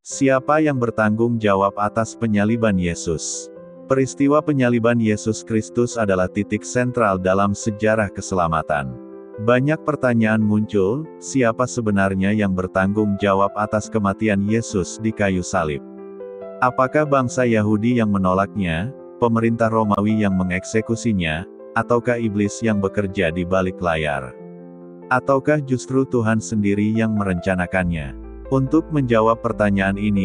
Siapa yang bertanggung jawab atas penyaliban Yesus? Peristiwa penyaliban Yesus Kristus adalah titik sentral dalam sejarah keselamatan. Banyak pertanyaan muncul, siapa sebenarnya yang bertanggung jawab atas kematian Yesus di kayu salib? Apakah bangsa Yahudi yang menolaknya, pemerintah Romawi yang mengeksekusinya, ataukah iblis yang bekerja di balik layar? Ataukah justru Tuhan sendiri yang merencanakannya? Untuk menjawab pertanyaan ini,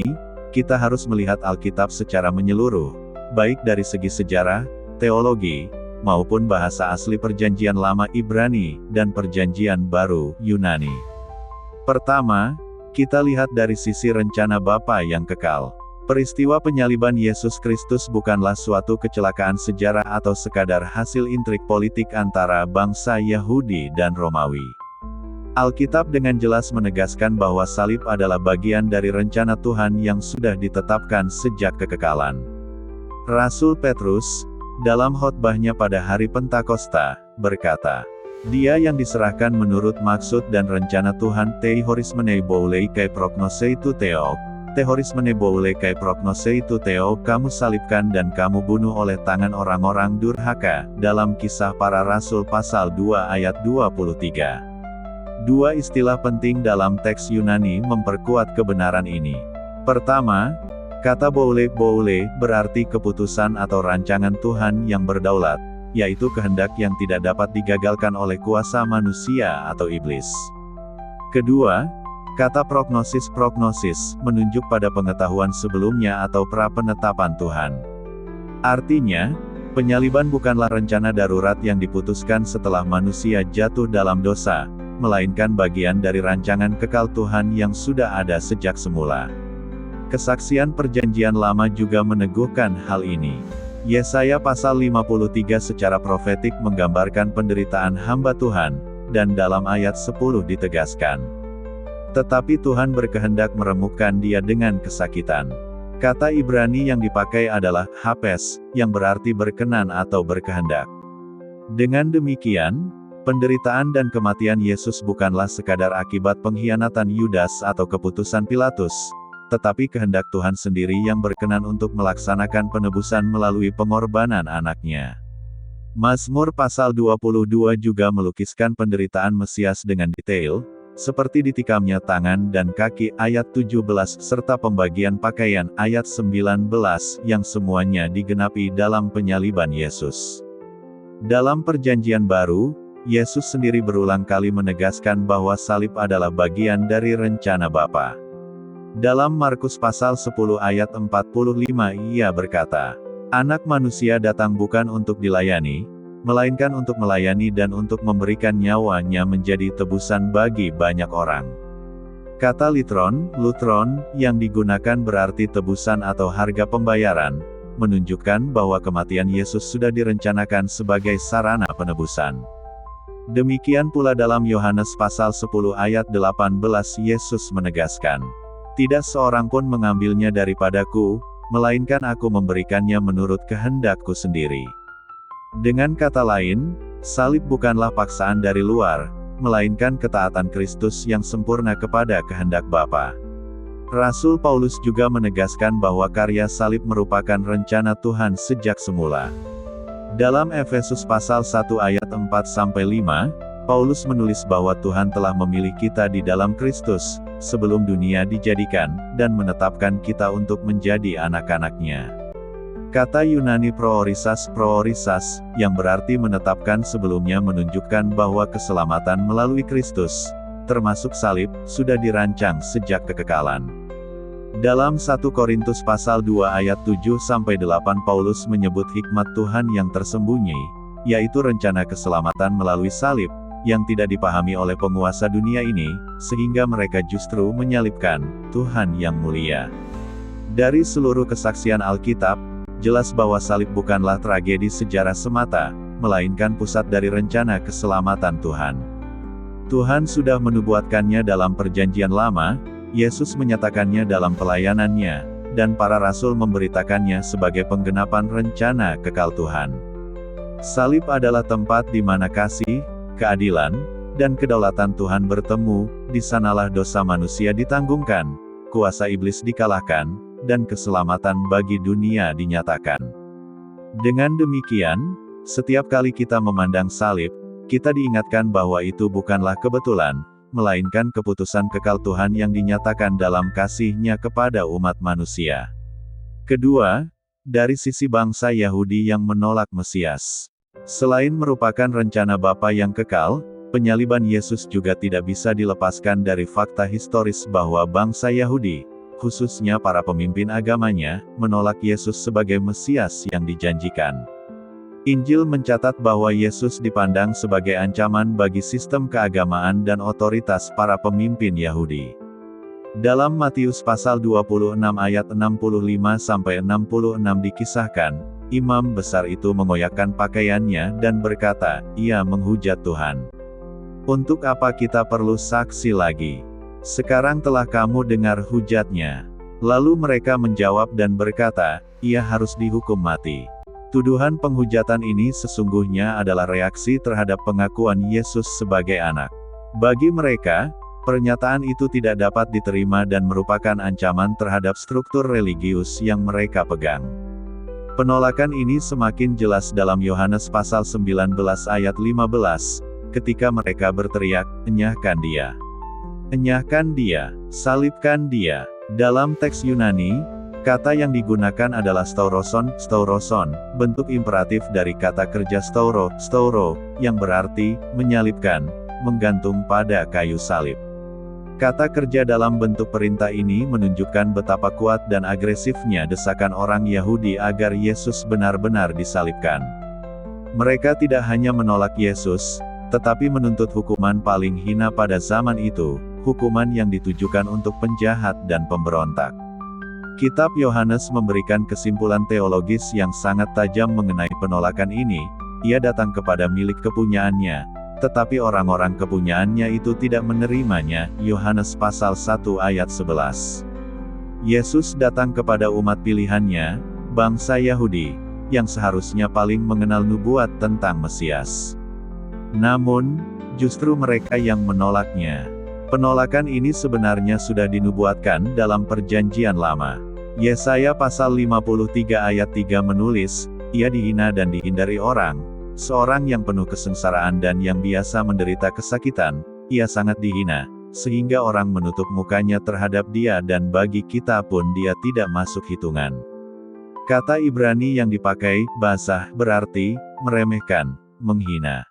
kita harus melihat Alkitab secara menyeluruh, baik dari segi sejarah, teologi, maupun bahasa asli Perjanjian Lama Ibrani, dan Perjanjian Baru Yunani. Pertama, kita lihat dari sisi rencana Bapa yang kekal. Peristiwa penyaliban Yesus Kristus bukanlah suatu kecelakaan sejarah atau sekadar hasil intrik politik antara bangsa Yahudi dan Romawi. Alkitab dengan jelas menegaskan bahwa salib adalah bagian dari rencana Tuhan yang sudah ditetapkan sejak kekekalan. Rasul Petrus, dalam khotbahnya pada hari Pentakosta, berkata, "Dia yang diserahkan menurut maksud dan rencana Tuhan tehorismene boulei kai prognosei tu theo, tehorismene boulei kai prognosei tu theo, kamu salibkan dan kamu bunuh oleh tangan orang-orang durhaka," dalam Kisah Para Rasul pasal 2 ayat 23. Dua istilah penting dalam teks Yunani memperkuat kebenaran ini. Pertama, kata boule berarti keputusan atau rancangan Tuhan yang berdaulat, yaitu kehendak yang tidak dapat digagalkan oleh kuasa manusia atau iblis. Kedua, kata prognosis menunjuk pada pengetahuan sebelumnya atau prapenetapan Tuhan. Artinya, penyaliban bukanlah rencana darurat yang diputuskan setelah manusia jatuh dalam dosa, melainkan bagian dari rancangan kekal Tuhan yang sudah ada sejak semula. Kesaksian Perjanjian Lama juga meneguhkan hal ini. Yesaya pasal 53 secara profetik menggambarkan penderitaan hamba Tuhan, dan dalam ayat 10 ditegaskan, "Tetapi Tuhan berkehendak meremukkan dia dengan kesakitan." Kata Ibrani yang dipakai adalah hapes, yang berarti berkenan atau berkehendak. Dengan demikian, penderitaan dan kematian Yesus bukanlah sekadar akibat pengkhianatan Yudas atau keputusan Pilatus, tetapi kehendak Tuhan sendiri yang berkenan untuk melaksanakan penebusan melalui pengorbanan anaknya. Mazmur pasal 22 juga melukiskan penderitaan Mesias dengan detail, seperti ditikamnya tangan dan kaki ayat 17 serta pembagian pakaian ayat 19 yang semuanya digenapi dalam penyaliban Yesus. Dalam Perjanjian Baru, Yesus sendiri berulang kali menegaskan bahwa salib adalah bagian dari rencana Bapa. Dalam Markus pasal 10 ayat 45 ia berkata, "Anak manusia datang bukan untuk dilayani, melainkan untuk melayani dan untuk memberikan nyawanya menjadi tebusan bagi banyak orang." Kata lutron, yang digunakan berarti tebusan atau harga pembayaran, menunjukkan bahwa kematian Yesus sudah direncanakan sebagai sarana penebusan. Demikian pula dalam Yohanes pasal 10 ayat 18 Yesus menegaskan, "Tidak seorang pun mengambilnya daripadaku, melainkan aku memberikannya menurut kehendakku sendiri." Dengan kata lain, salib bukanlah paksaan dari luar, melainkan ketaatan Kristus yang sempurna kepada kehendak Bapa. Rasul Paulus juga menegaskan bahwa karya salib merupakan rencana Tuhan sejak semula. Dalam Efesus pasal 1 ayat 4-5, Paulus menulis bahwa Tuhan telah memilih kita di dalam Kristus, sebelum dunia dijadikan, dan menetapkan kita untuk menjadi anak-anak-Nya. Kata Yunani proorisas, yang berarti menetapkan sebelumnya menunjukkan bahwa keselamatan melalui Kristus, termasuk salib, sudah dirancang sejak kekekalan. Dalam 1 Korintus pasal 2 ayat 7-8 Paulus menyebut hikmat Tuhan yang tersembunyi, yaitu rencana keselamatan melalui salib, yang tidak dipahami oleh penguasa dunia ini, sehingga mereka justru menyalibkan Tuhan yang mulia. Dari seluruh kesaksian Alkitab, jelas bahwa salib bukanlah tragedi sejarah semata, melainkan pusat dari rencana keselamatan Tuhan. Tuhan sudah menubuatkannya dalam Perjanjian Lama, Yesus menyatakannya dalam pelayanannya, dan para rasul memberitakannya sebagai penggenapan rencana kekal Tuhan. Salib adalah tempat di mana kasih, keadilan, dan kedaulatan Tuhan bertemu, di sanalah dosa manusia ditanggungkan, kuasa iblis dikalahkan, dan keselamatan bagi dunia dinyatakan. Dengan demikian, setiap kali kita memandang salib, kita diingatkan bahwa itu bukanlah kebetulan, melainkan keputusan kekal Tuhan yang dinyatakan dalam kasih-Nya kepada umat manusia. Kedua, dari sisi bangsa Yahudi yang menolak Mesias. Selain merupakan rencana Bapa yang kekal, penyaliban Yesus juga tidak bisa dilepaskan dari fakta historis bahwa bangsa Yahudi, khususnya para pemimpin agamanya, menolak Yesus sebagai Mesias yang dijanjikan. Injil mencatat bahwa Yesus dipandang sebagai ancaman bagi sistem keagamaan dan otoritas para pemimpin Yahudi. Dalam Matius pasal 26 ayat 65-66 dikisahkan, imam besar itu mengoyakkan pakaiannya dan berkata, "Ia menghujat Tuhan. Untuk apa kita perlu saksi lagi? Sekarang telah kamu dengar hujatnya." Lalu mereka menjawab dan berkata, "Ia harus dihukum mati." Tuduhan penghujatan ini sesungguhnya adalah reaksi terhadap pengakuan Yesus sebagai anak. Bagi mereka, pernyataan itu tidak dapat diterima dan merupakan ancaman terhadap struktur religius yang mereka pegang. Penolakan ini semakin jelas dalam Yohanes pasal 19 ayat 15, ketika mereka berteriak, "Enyahkan dia! Enyahkan dia! Salibkan dia!" Dalam teks Yunani, kata yang digunakan adalah stauroson, bentuk imperatif dari kata kerja stauro, yang berarti, menyalibkan, menggantung pada kayu salib. Kata kerja dalam bentuk perintah ini menunjukkan betapa kuat dan agresifnya desakan orang Yahudi agar Yesus benar-benar disalibkan. Mereka tidak hanya menolak Yesus, tetapi menuntut hukuman paling hina pada zaman itu, hukuman yang ditujukan untuk penjahat dan pemberontak. Kitab Yohanes memberikan kesimpulan teologis yang sangat tajam mengenai penolakan ini. Ia datang kepada milik kepunyaannya, tetapi orang-orang kepunyaannya itu tidak menerimanya. Yohanes pasal 1 ayat 11. Yesus datang kepada umat pilihannya, bangsa Yahudi, yang seharusnya paling mengenal nubuat tentang Mesias. Namun, justru mereka yang menolaknya. Penolakan ini sebenarnya sudah dinubuatkan dalam Perjanjian Lama. Yesaya pasal 53 ayat 3 menulis, "Ia dihina dan dihindari orang, seorang yang penuh kesengsaraan dan yang biasa menderita kesakitan, ia sangat dihina, sehingga orang menutup mukanya terhadap dia dan bagi kita pun dia tidak masuk hitungan." Kata Ibrani yang dipakai, basah, berarti, meremehkan, menghina.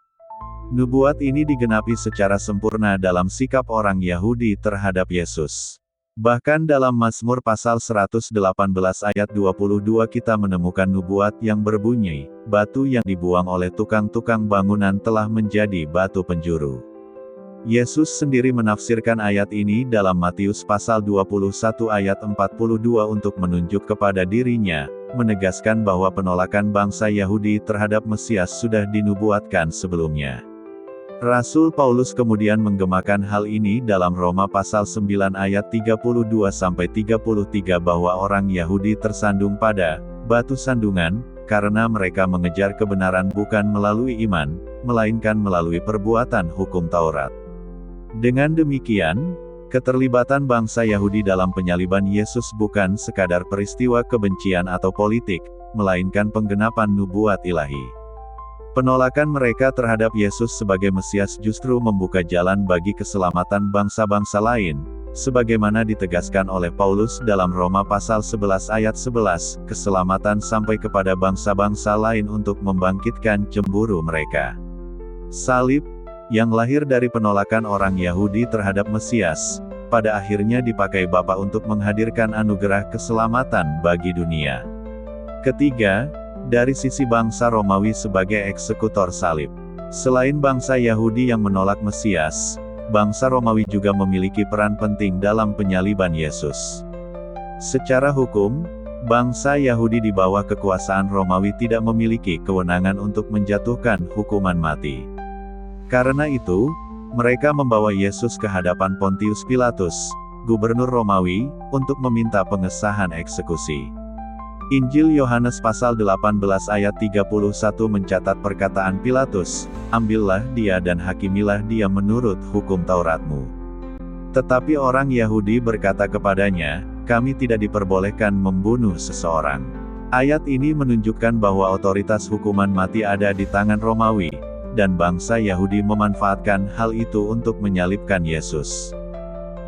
Nubuat ini digenapi secara sempurna dalam sikap orang Yahudi terhadap Yesus. Bahkan dalam Mazmur pasal 118 ayat 22 kita menemukan nubuat yang berbunyi, "Batu yang dibuang oleh tukang-tukang bangunan telah menjadi batu penjuru." Yesus sendiri menafsirkan ayat ini dalam Matius pasal 21 ayat 42 untuk menunjuk kepada dirinya, menegaskan bahwa penolakan bangsa Yahudi terhadap Mesias sudah dinubuatkan sebelumnya. Rasul Paulus kemudian menggemakan hal ini dalam Roma pasal 9 ayat 32-33 bahwa orang Yahudi tersandung pada batu sandungan, karena mereka mengejar kebenaran bukan melalui iman, melainkan melalui perbuatan hukum Taurat. Dengan demikian, keterlibatan bangsa Yahudi dalam penyaliban Yesus bukan sekadar peristiwa kebencian atau politik, melainkan penggenapan nubuat ilahi. Penolakan mereka terhadap Yesus sebagai Mesias justru membuka jalan bagi keselamatan bangsa-bangsa lain, sebagaimana ditegaskan oleh Paulus dalam Roma pasal 11 ayat 11, keselamatan sampai kepada bangsa-bangsa lain untuk membangkitkan cemburu mereka. Salib, yang lahir dari penolakan orang Yahudi terhadap Mesias, pada akhirnya dipakai Bapa untuk menghadirkan anugerah keselamatan bagi dunia. Ketiga, dari sisi bangsa Romawi sebagai eksekutor salib. Selain bangsa Yahudi yang menolak Mesias, bangsa Romawi juga memiliki peran penting dalam penyaliban Yesus. Secara hukum, bangsa Yahudi di bawah kekuasaan Romawi tidak memiliki kewenangan untuk menjatuhkan hukuman mati. Karena itu, mereka membawa Yesus ke hadapan Pontius Pilatus, gubernur Romawi, untuk meminta pengesahan eksekusi. Injil Yohanes pasal 18 ayat 31 mencatat perkataan Pilatus, "Ambillah dia dan hakimilah dia menurut hukum Tauratmu." Tetapi orang Yahudi berkata kepadanya, "Kami tidak diperbolehkan membunuh seseorang." Ayat ini menunjukkan bahwa otoritas hukuman mati ada di tangan Romawi, dan bangsa Yahudi memanfaatkan hal itu untuk menyalibkan Yesus.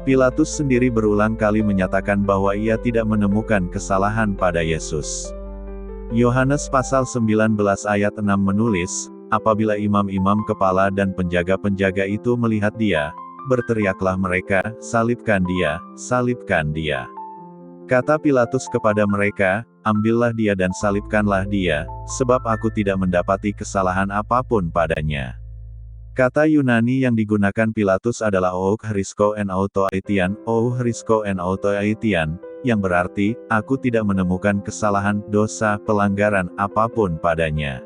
Pilatus sendiri berulang kali menyatakan bahwa ia tidak menemukan kesalahan pada Yesus. Yohanes pasal 19 ayat 6 menulis, "Apabila imam-imam kepala dan penjaga-penjaga itu melihat dia, berteriaklah mereka, 'Salibkan dia, salibkan dia!' Kata Pilatus kepada mereka, 'Ambillah dia dan salibkanlah dia, sebab aku tidak mendapati kesalahan apapun padanya.'" Kata Yunani yang digunakan Pilatus adalah ou chrisko en auto aitian, yang berarti, "Aku tidak menemukan kesalahan, dosa, pelanggaran, apapun padanya."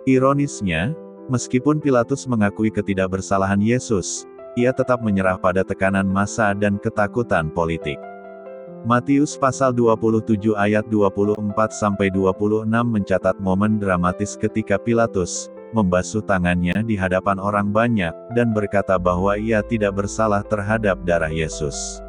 Ironisnya, meskipun Pilatus mengakui ketidakbersalahan Yesus, ia tetap menyerah pada tekanan massa dan ketakutan politik. Matius pasal 27 ayat 24-26 mencatat momen dramatis ketika Pilatus membasuh tangannya di hadapan orang banyak, dan berkata bahwa ia tidak bersalah terhadap darah Yesus.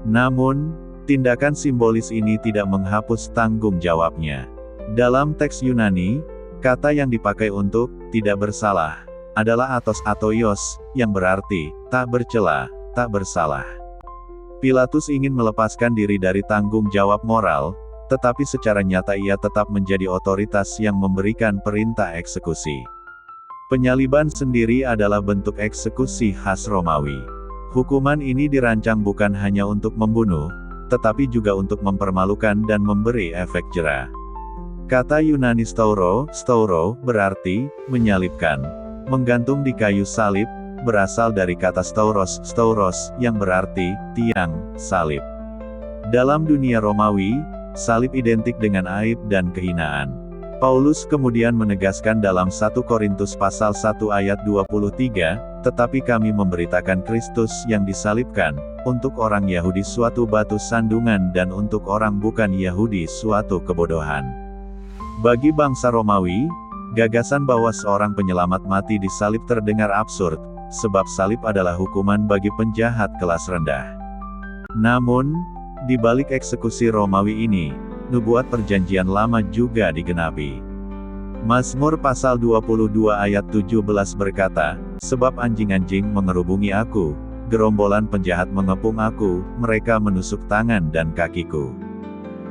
Namun, tindakan simbolis ini tidak menghapus tanggung jawabnya. Dalam teks Yunani, kata yang dipakai untuk "tidak bersalah" adalah atos atoios, yang berarti tak bercela, tak bersalah. Pilatus ingin melepaskan diri dari tanggung jawab moral, tetapi secara nyata ia tetap menjadi otoritas yang memberikan perintah eksekusi. Penyaliban sendiri adalah bentuk eksekusi khas Romawi. Hukuman ini dirancang bukan hanya untuk membunuh, tetapi juga untuk mempermalukan dan memberi efek jera. Kata Yunani stauro berarti menyalibkan. Menggantung di kayu salib, berasal dari kata stauros, yang berarti tiang salib. Dalam dunia Romawi, salib identik dengan aib dan kehinaan. Paulus kemudian menegaskan dalam 1 Korintus pasal 1 ayat 23, "Tetapi kami memberitakan Kristus yang disalibkan, untuk orang Yahudi suatu batu sandungan dan untuk orang bukan Yahudi suatu kebodohan." Bagi bangsa Romawi, gagasan bahwa seorang penyelamat mati disalib terdengar absurd, sebab salib adalah hukuman bagi penjahat kelas rendah. Namun, di balik eksekusi Romawi ini, nubuat perjanjian lama juga digenapi. Mazmur pasal 22 ayat 17 berkata, "Sebab anjing-anjing mengerubungi aku, gerombolan penjahat mengepung aku, mereka menusuk tangan dan kakiku."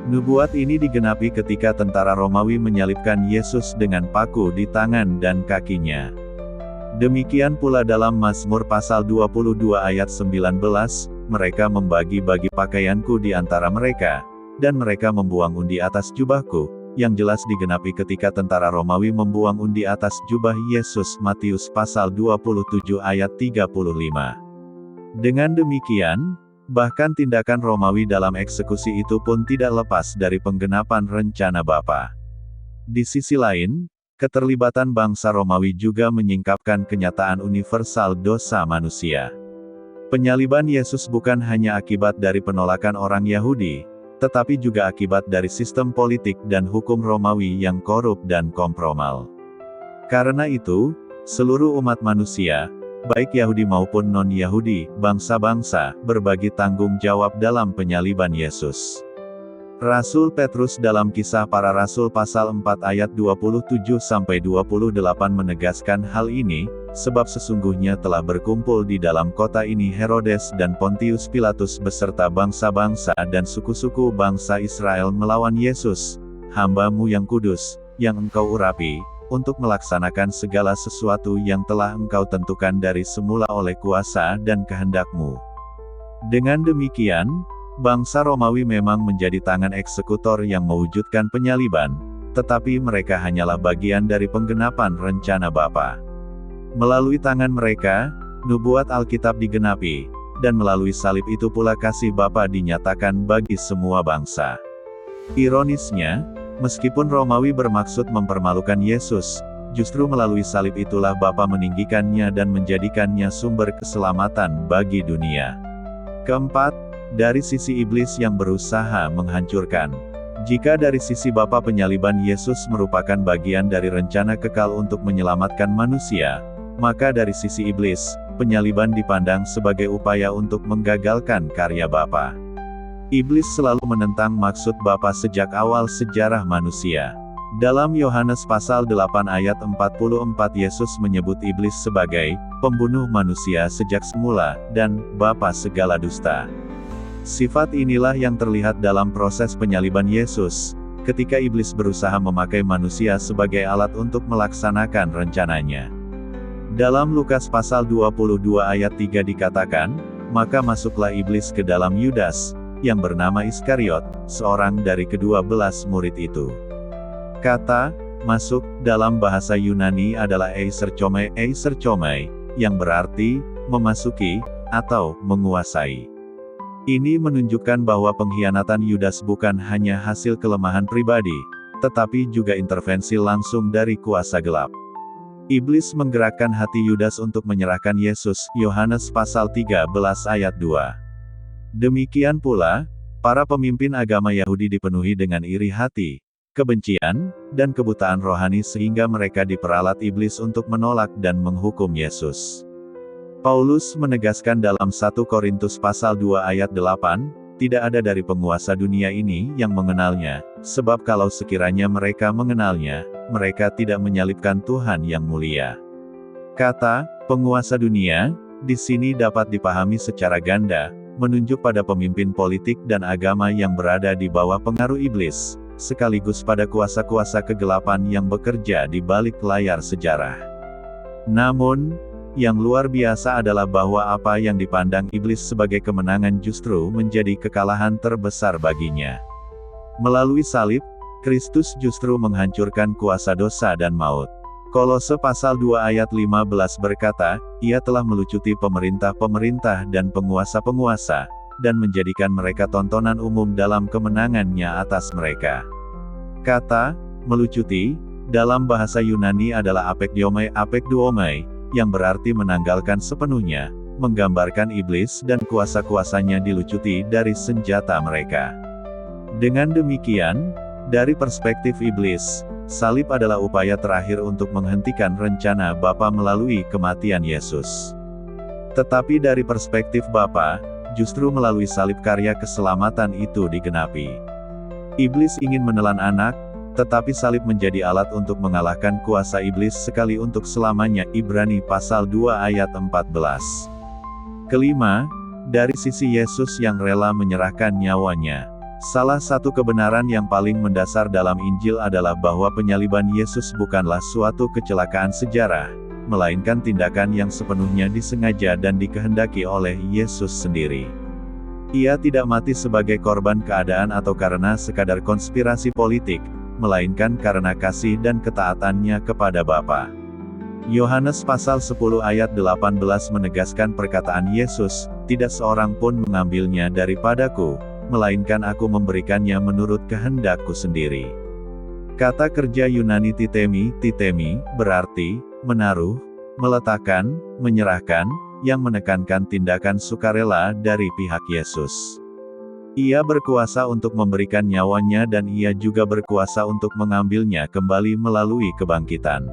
Nubuat ini digenapi ketika tentara Romawi menyalibkan Yesus dengan paku di tangan dan kakinya. Demikian pula dalam Mazmur pasal 22 ayat 19, "Mereka membagi-bagi pakaianku di antara mereka, dan mereka membuang undi atas jubahku," yang jelas digenapi ketika tentara Romawi membuang undi atas jubah Yesus. Matius pasal 27 ayat 35. Dengan demikian, bahkan tindakan Romawi dalam eksekusi itu pun tidak lepas dari penggenapan rencana Bapa. Di sisi lain, keterlibatan bangsa Romawi juga menyingkapkan kenyataan universal dosa manusia. Penyaliban Yesus bukan hanya akibat dari penolakan orang Yahudi, tetapi juga akibat dari sistem politik dan hukum Romawi yang korup dan kompromal. Karena itu, seluruh umat manusia, baik Yahudi maupun non-Yahudi, bangsa-bangsa, berbagi tanggung jawab dalam penyaliban Yesus. Rasul Petrus dalam Kisah Para Rasul pasal 4 ayat 27-28 menegaskan hal ini, "Sebab sesungguhnya telah berkumpul di dalam kota ini Herodes dan Pontius Pilatus beserta bangsa-bangsa dan suku-suku bangsa Israel melawan Yesus, hamba-Mu yang kudus, yang Engkau urapi, untuk melaksanakan segala sesuatu yang telah Engkau tentukan dari semula oleh kuasa dan kehendak-Mu." Dengan demikian, bangsa Romawi memang menjadi tangan eksekutor yang mewujudkan penyaliban, tetapi mereka hanyalah bagian dari penggenapan rencana Bapa. Melalui tangan mereka, nubuat Alkitab digenapi, dan melalui salib itu pula kasih Bapa dinyatakan bagi semua bangsa. Ironisnya, meskipun Romawi bermaksud mempermalukan Yesus, justru melalui salib itulah Bapa meninggikannya dan menjadikannya sumber keselamatan bagi dunia. Keempat, dari sisi iblis yang berusaha menghancurkan. Jika dari sisi Bapa penyaliban Yesus merupakan bagian dari rencana kekal untuk menyelamatkan manusia, maka dari sisi iblis, penyaliban dipandang sebagai upaya untuk menggagalkan karya Bapa. Iblis selalu menentang maksud Bapa sejak awal sejarah manusia. Dalam Yohanes pasal 8 ayat 44 Yesus menyebut iblis sebagai pembunuh manusia sejak semula, dan bapa segala dusta. Sifat inilah yang terlihat dalam proses penyaliban Yesus, ketika iblis berusaha memakai manusia sebagai alat untuk melaksanakan rencananya. Dalam Lukas pasal 22 ayat 3 dikatakan, maka masuklah iblis ke dalam Yudas, yang bernama Iskariot, seorang dari ke-12 murid itu. Kata masuk dalam bahasa Yunani adalah eiserchomai, yang berarti memasuki atau menguasai. Ini menunjukkan bahwa pengkhianatan Yudas bukan hanya hasil kelemahan pribadi, tetapi juga intervensi langsung dari kuasa gelap. Iblis menggerakkan hati Yudas untuk menyerahkan Yesus, Yohanes pasal 13 ayat 2. Demikian pula, para pemimpin agama Yahudi dipenuhi dengan iri hati, kebencian, dan kebutaan rohani sehingga mereka diperalat iblis untuk menolak dan menghukum Yesus. Paulus menegaskan dalam 1 Korintus pasal 2 ayat 8, tidak ada dari penguasa dunia ini yang mengenalnya, sebab kalau sekiranya mereka mengenalnya, mereka tidak menyalibkan Tuhan yang mulia. Kata penguasa dunia di sini dapat dipahami secara ganda, menunjuk pada pemimpin politik dan agama yang berada di bawah pengaruh iblis, sekaligus pada kuasa-kuasa kegelapan yang bekerja di balik layar sejarah. Namun, yang luar biasa adalah bahwa apa yang dipandang iblis sebagai kemenangan justru menjadi kekalahan terbesar baginya. Melalui salib, Kristus justru menghancurkan kuasa dosa dan maut. Kolose pasal 2 ayat 15 berkata, Ia telah melucuti pemerintah-pemerintah dan penguasa-penguasa, dan menjadikan mereka tontonan umum dalam kemenangannya atas mereka. Kata melucuti dalam bahasa Yunani adalah apekduomai, yang berarti menanggalkan sepenuhnya, menggambarkan iblis dan kuasa-kuasanya dilucuti dari senjata mereka. Dengan demikian, dari perspektif iblis, salib adalah upaya terakhir untuk menghentikan rencana Bapa melalui kematian Yesus. Tetapi dari perspektif Bapa, justru melalui salib karya keselamatan itu digenapi. Iblis ingin menelan anak, tetapi salib menjadi alat untuk mengalahkan kuasa iblis sekali untuk selamanya. Ibrani pasal 2 ayat 14. Kelima, dari sisi Yesus yang rela menyerahkan nyawanya. Salah satu kebenaran yang paling mendasar dalam Injil adalah bahwa penyaliban Yesus bukanlah suatu kecelakaan sejarah, melainkan tindakan yang sepenuhnya disengaja dan dikehendaki oleh Yesus sendiri. Ia tidak mati sebagai korban keadaan atau karena sekadar konspirasi politik, melainkan karena kasih dan ketaatannya kepada Bapa. Yohanes pasal 10 ayat 18 menegaskan perkataan Yesus, tidak seorang pun mengambilnya daripadaku, melainkan aku memberikannya menurut kehendakku sendiri. Kata kerja Yunani titemi, berarti, menaruh, meletakkan, menyerahkan, yang menekankan tindakan sukarela dari pihak Yesus. Ia berkuasa untuk memberikan nyawanya dan ia juga berkuasa untuk mengambilnya kembali melalui kebangkitan.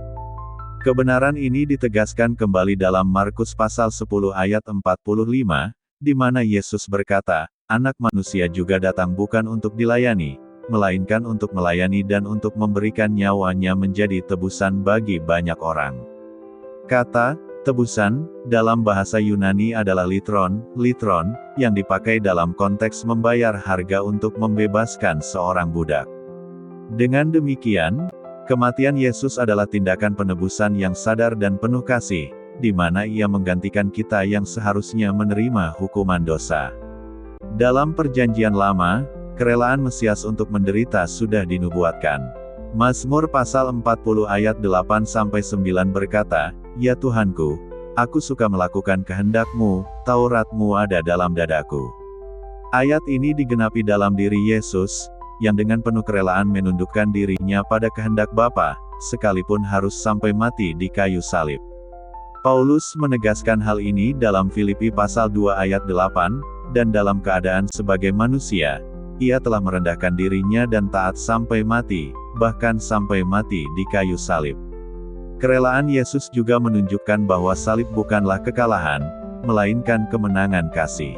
Kebenaran ini ditegaskan kembali dalam Markus pasal 10 ayat 45, di mana Yesus berkata, Anak manusia juga datang bukan untuk dilayani, melainkan untuk melayani dan untuk memberikan nyawanya menjadi tebusan bagi banyak orang. Kata tebusan dalam bahasa Yunani adalah litron, yang dipakai dalam konteks membayar harga untuk membebaskan seorang budak. Dengan demikian, kematian Yesus adalah tindakan penebusan yang sadar dan penuh kasih, di mana ia menggantikan kita yang seharusnya menerima hukuman dosa. Dalam Perjanjian Lama, kerelaan Mesias untuk menderita sudah dinubuatkan. Mazmur pasal 40 ayat 8-9 berkata, Ya Tuhanku, aku suka melakukan kehendak-Mu, Taurat-Mu ada dalam dadaku. Ayat ini digenapi dalam diri Yesus, yang dengan penuh kerelaan menundukkan dirinya pada kehendak Bapa, sekalipun harus sampai mati di kayu salib. Paulus menegaskan hal ini dalam Filipi pasal 2 ayat 8, dan dalam keadaan sebagai manusia, ia telah merendahkan dirinya dan taat sampai mati, bahkan sampai mati di kayu salib. Kerelaan Yesus juga menunjukkan bahwa salib bukanlah kekalahan, melainkan kemenangan kasih.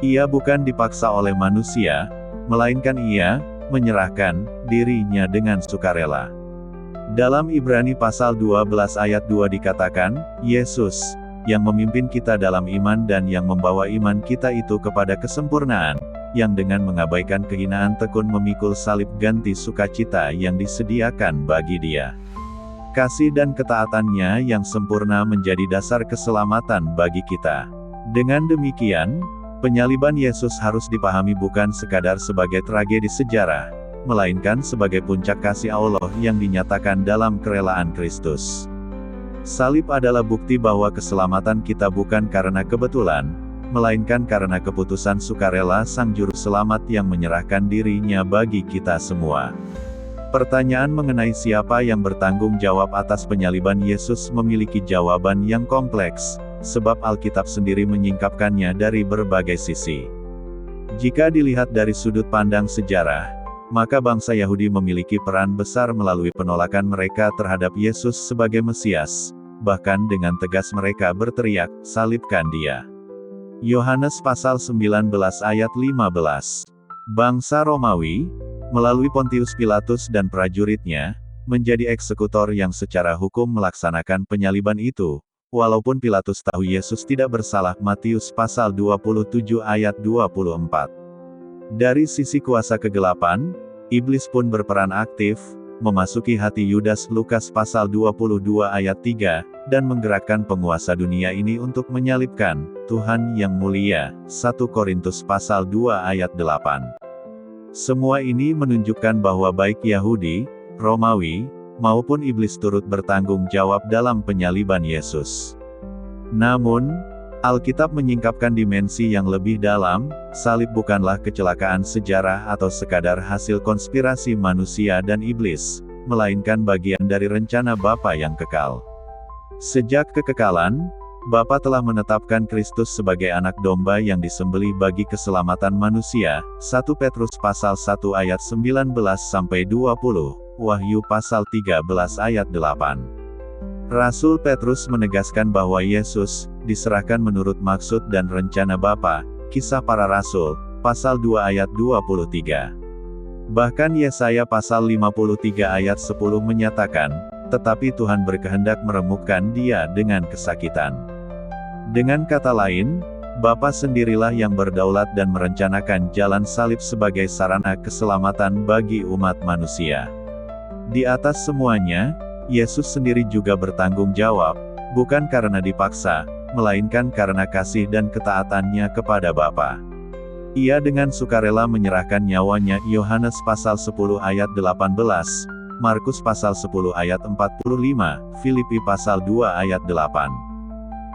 Ia bukan dipaksa oleh manusia, melainkan ia menyerahkan dirinya dengan sukarela. Dalam Ibrani pasal 12 ayat 2 dikatakan, Yesus, yang memimpin kita dalam iman dan yang membawa iman kita itu kepada kesempurnaan, yang dengan mengabaikan kehinaan tekun memikul salib ganti sukacita yang disediakan bagi Dia. Kasih dan ketaatannya yang sempurna menjadi dasar keselamatan bagi kita. Dengan demikian, penyaliban Yesus harus dipahami bukan sekadar sebagai tragedi sejarah, melainkan sebagai puncak kasih Allah yang dinyatakan dalam kerelaan Kristus. Salib adalah bukti bahwa keselamatan kita bukan karena kebetulan, melainkan karena keputusan sukarela Sang Juru Selamat yang menyerahkan dirinya bagi kita semua. Pertanyaan mengenai siapa yang bertanggung jawab atas penyaliban Yesus memiliki jawaban yang kompleks, sebab Alkitab sendiri menyingkapkannya dari berbagai sisi. Jika dilihat dari sudut pandang sejarah, maka bangsa Yahudi memiliki peran besar melalui penolakan mereka terhadap Yesus sebagai Mesias, bahkan dengan tegas mereka berteriak, "Salibkan Dia." Yohanes pasal 19 ayat 15. Bangsa Romawi, melalui Pontius Pilatus dan prajuritnya, menjadi eksekutor yang secara hukum melaksanakan penyaliban itu, walaupun Pilatus tahu Yesus tidak bersalah. Matius pasal 27 ayat 24. Dari sisi kuasa kegelapan, iblis pun berperan aktif, memasuki hati Yudas. Lukas pasal 22 ayat 3, dan menggerakkan penguasa dunia ini untuk menyalibkan Tuhan yang mulia. 1 Korintus pasal 2 ayat 8. Semua ini menunjukkan bahwa baik Yahudi, Romawi, maupun iblis turut bertanggung jawab dalam penyaliban Yesus. Namun, Alkitab menyingkapkan dimensi yang lebih dalam. Salib bukanlah kecelakaan sejarah atau sekadar hasil konspirasi manusia dan iblis, melainkan bagian dari rencana Bapa yang kekal. Sejak kekekalan, Bapa telah menetapkan Kristus sebagai anak domba yang disembelih bagi keselamatan manusia. 1 Petrus pasal 1 ayat 19-20, Wahyu pasal 13 ayat 8. Rasul Petrus menegaskan bahwa Yesus diserahkan menurut maksud dan rencana Bapa. Kisah Para Rasul pasal 2 ayat 23. Bahkan Yesaya pasal 53 ayat 10 menyatakan, "Tetapi Tuhan berkehendak meremukkan Dia dengan kesakitan." Dengan kata lain, Bapa sendirilah yang berdaulat dan merencanakan jalan salib sebagai sarana keselamatan bagi umat manusia. Di atas semuanya, Yesus sendiri juga bertanggung jawab, bukan karena dipaksa, melainkan karena kasih dan ketaatannya kepada Bapa. Ia dengan sukarela menyerahkan nyawanya. Yohanes pasal 10 ayat 18, Markus pasal 10 ayat 45, Filipi pasal 2 ayat 8.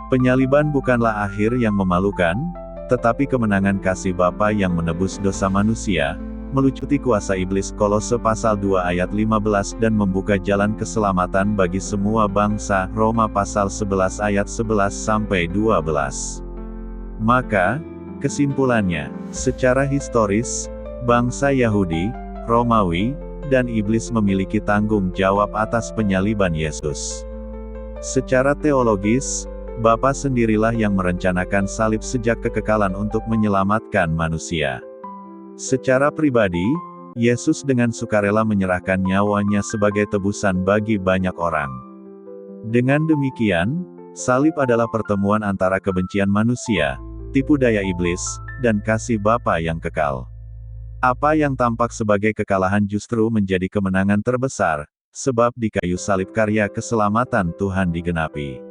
Penyaliban bukanlah akhir yang memalukan, tetapi kemenangan kasih Bapa yang menebus dosa manusia, melucuti kuasa iblis. Kolose pasal 2 ayat 15 dan membuka jalan keselamatan bagi semua bangsa. Roma pasal 11 ayat 11-12. Maka, kesimpulannya, secara historis, bangsa Yahudi, Romawi, dan iblis memiliki tanggung jawab atas penyaliban Yesus. Secara teologis, Bapa sendirilah yang merencanakan salib sejak kekekalan untuk menyelamatkan manusia. Secara pribadi, Yesus dengan sukarela menyerahkan nyawanya sebagai tebusan bagi banyak orang. Dengan demikian, salib adalah pertemuan antara kebencian manusia, tipu daya iblis, dan kasih Bapa yang kekal. Apa yang tampak sebagai kekalahan justru menjadi kemenangan terbesar, sebab di kayu salib karya keselamatan Tuhan digenapi.